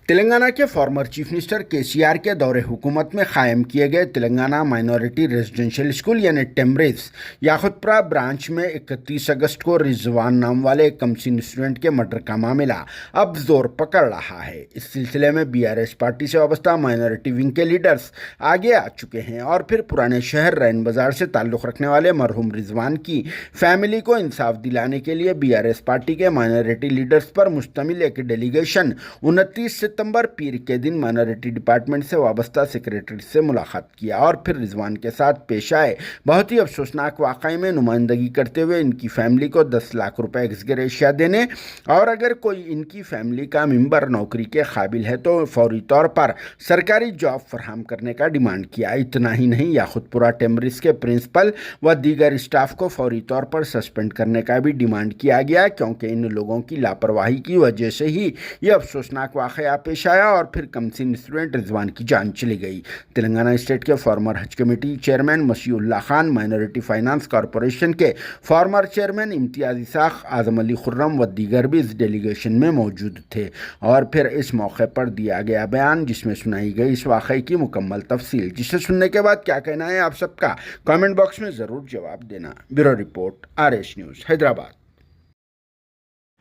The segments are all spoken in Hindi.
तेलंगाना के फॉर्मर चीफ मिनिस्टर केसीआर के दौरे हुकूमत में कायम किए गए तेलंगाना माइनॉरिटी रेजिडेंशियल स्कूल यानी टेम्ब्रिस याकुतपुरा ब्रांच में 31 अगस्त को रिजवान नाम वाले एक कमसिन स्टूडेंट के मर्डर का मामला अब जोर पकड़ रहा है। इस सिलसिले में बीआरएस पार्टी से वाबस्ता माइनॉरिटी विंग के लीडर्स आगे आ चुके हैं और फिर पुराने शहर रैन बाजार से ताल्लुक़ रखने वाले मरहूम रिजवान की फैमिली को इंसाफ दिलाने के लिए बीआरएस पार्टी के माइनॉरिटी लीडर्स पर मुश्तमिल एक डेलीगेशन 29 सितंबर पीर के दिन माइनॉरिटी डिपार्टमेंट से वाबस्ता सेक्रेटरी से मुलाकात किया और फिर रिजवान के साथ पेश आए बहुत ही अफसोसनाक वाक़े में नुमाइंदगी करते हुए इनकी फैमिली को 10 लाख रुपए एक्सग्रेशिया देने और अगर कोई इनकी फैमिली का मेंबर नौकरी के काबिल है तो फौरी तौर पर सरकारी जॉब फराहम करने का डिमांड किया। इतना ही नहीं, याकुतपुरा टेम्ब्रिस के प्रिंसिपल व दीगर स्टाफ को फौरी तौर पर सस्पेंड करने का भी डिमांड किया गया, क्योंकि इन लोगों की लापरवाही की वजह से ही ये अफसोसनाक वाक़या पेश आया और फिर कमसिन स्टूडेंट रिजवान की जान चली गई। तेलंगाना स्टेट के फॉर्मर हज committee chairman Masiullah Khan, minority finance corporation के फॉर्मर चेयरमैन इम्तियाज इसाक, आजम अली खुर्रम व दीगर भी इस डेलीगेशन में मौजूद थे और फिर इस मौके पर दिया गया बयान जिसमें सुनाई गई इस वाक़े की मुकम्मल तफसील, जिसे सुनने के बाद क्या कहना है आप सबका कमेंट बॉक्स में ज़रूर जवाब देना। Bureau report RS news Hyderabad.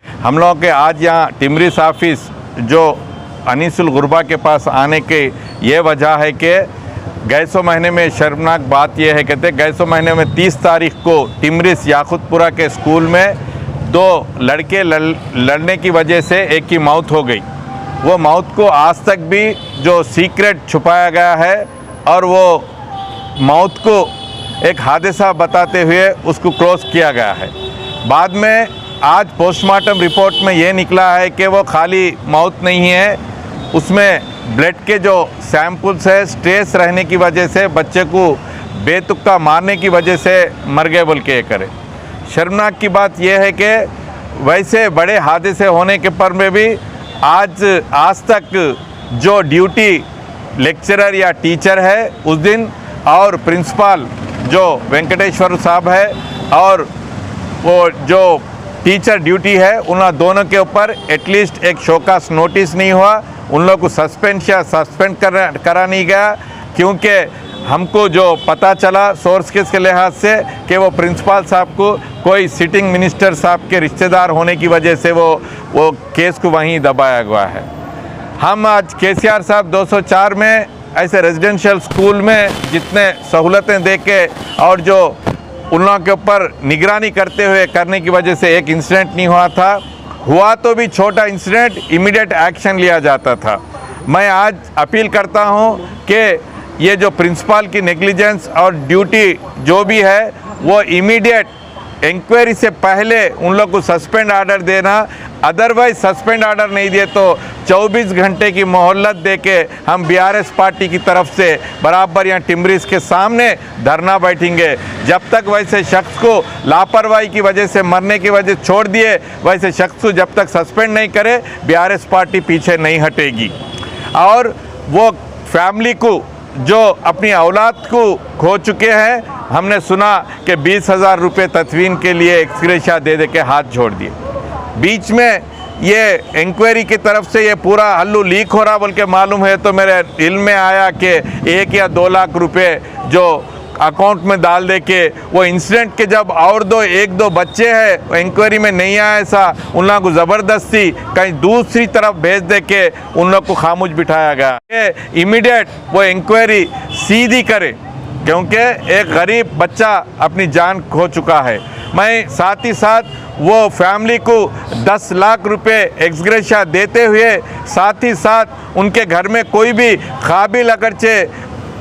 हम लोग के आज यहाँ टेम्ब्रिस ऑफिस जो अनीसुल गुरबा के पास आने के ये वजह है कि गैसो महीने में शर्मनाक बात यह है, कहते गैसो महीने में 30 तारीख को टेम्ब्रिस याकुतपुरा के स्कूल में 2 लड़के लड़ने की वजह से एक की मौत हो गई। वो मौत को आज तक भी जो सीक्रेट छुपाया गया है और वो मौत को एक हादसा बताते हुए उसको क्लोज किया गया है। बाद में आज पोस्टमार्टम रिपोर्ट में ये निकला है कि वो खाली मौत नहीं है, उसमें ब्लड के जो सैंपल्स है स्ट्रेस रहने की वजह से बच्चे को बेतुक्का मारने की वजह से मर गए बोल के करे। शर्मनाक की बात यह है कि वैसे बड़े हादसे होने के पर में भी आज तक जो ड्यूटी लेक्चरर या टीचर है उस दिन और प्रिंसिपल जो वेंकटेश्वर साहब है और वो जो टीचर ड्यूटी है उन दोनों के ऊपर एटलीस्ट एक शोकास नोटिस नहीं हुआ, उन लोग को सस्पेंड करा नहीं गया, क्योंकि हमको जो पता चला सोर्स के लिहाज से कि वो प्रिंसिपल साहब को कोई सिटिंग मिनिस्टर साहब के रिश्तेदार होने की वजह से वो केस को वहीं दबाया गया है। हम आज केसीआर साहब 204 में ऐसे रेजिडेंशियल स्कूल में जितने सहूलतें दे के और जो उन लोगों के ऊपर निगरानी करते हुए करने की वजह से एक इंसिडेंट नहीं हुआ तो भी छोटा इंसिडेंट इमीडिएट एक्शन लिया जाता था। मैं आज अपील करता हूं कि ये जो प्रिंसिपल की नेग्लिजेंस और ड्यूटी जो भी है वो इमीडिएट इंक्वायरी से पहले उन लोग को सस्पेंड ऑर्डर देना, अदरवाइज सस्पेंड ऑर्डर नहीं दिए तो 24 घंटे की मोहलत देके हम बीआरएस पार्टी की तरफ से बराबर यहाँ टेम्ब्रिस के सामने धरना बैठेंगे। जब तक वैसे शख्स को लापरवाही की वजह से मरने की वजह छोड़ दिए, वैसे शख्स को जब तक सस्पेंड नहीं करे बीआरएस पार्टी पीछे नहीं हटेगी। और वो फैमिली को जो अपनी औलाद को खो चुके हैं, हमने सुना कि 20,000 रुपये तदफीन के लिए एक्सग्रेशिया दे के हाथ जोड़ दिए। बीच में ये इंक्वायरी की तरफ से ये पूरा हल्लू लीक हो रहा बोल के मालूम है तो मेरे इल्म में आया कि 1 या 2 लाख रुपए जो अकाउंट में डाल दे के वो इंसिडेंट के जब और 1-2 बच्चे हैं इंक्वायरी में नहीं आया ऐसा, उन लोगों को ज़बरदस्ती कहीं दूसरी तरफ भेज दे के उन लोग को खामोश बिठाया गया। इमीडिएट वो इंक्वायरी सीधी करे, क्योंकि एक गरीब बच्चा अपनी जान खो चुका है। मैं साथ ही साथ वो फैमिली को 10 लाख रुपए एक्सग्रेशिया देते हुए साथ ही साथ उनके घर में कोई भी काबिल अगरचे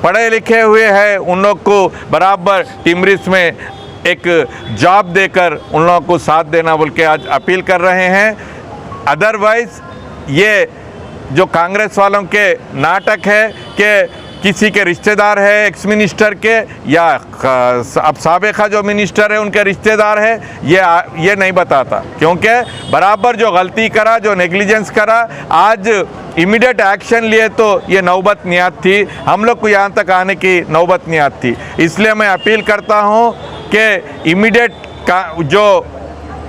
पढ़े लिखे हुए हैं उन लोग को बराबर टेम्ब्रिस में एक जॉब देकर उन लोगों को साथ देना बोल के आज अपील कर रहे हैं। अदरवाइज़ ये जो कांग्रेस वालों के नाटक है कि किसी के रिश्तेदार है एक्स मिनिस्टर के या अब साबिका जो मिनिस्टर है उनके रिश्तेदार है, ये नहीं बताता, क्योंकि बराबर जो गलती करा, जो नेग्लिजेंस करा, आज इमीडिएट एक्शन लिए तो ये नौबत नहीं आती थी, हम लोग को यहाँ तक आने की नौबत नहीं आती। इसलिए मैं अपील करता हूँ कि इमीडिएट का जो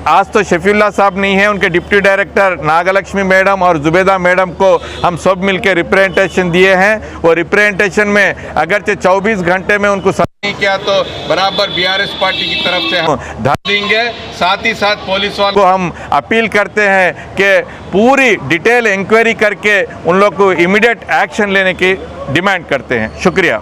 आज तो शफीउल्लाह साहब नहीं है, उनके डिप्टी डायरेक्टर नागलक्ष्मी मैडम और जुबेदा मैडम को हम सब मिलकर रिप्रेजेंटेशन दिए हैं। और रिप्रेजेंटेशन में अगरचे 24 घंटे में उनको नहीं किया तो बराबर बीआरएस पार्टी की तरफ से हम धर देंगे। साथ ही साथ पुलिस वालों को हम अपील करते हैं कि पूरी डिटेल इंक्वायरी करके उन लोग को इमीडिएट एक्शन लेने की डिमांड करते हैं। शुक्रिया।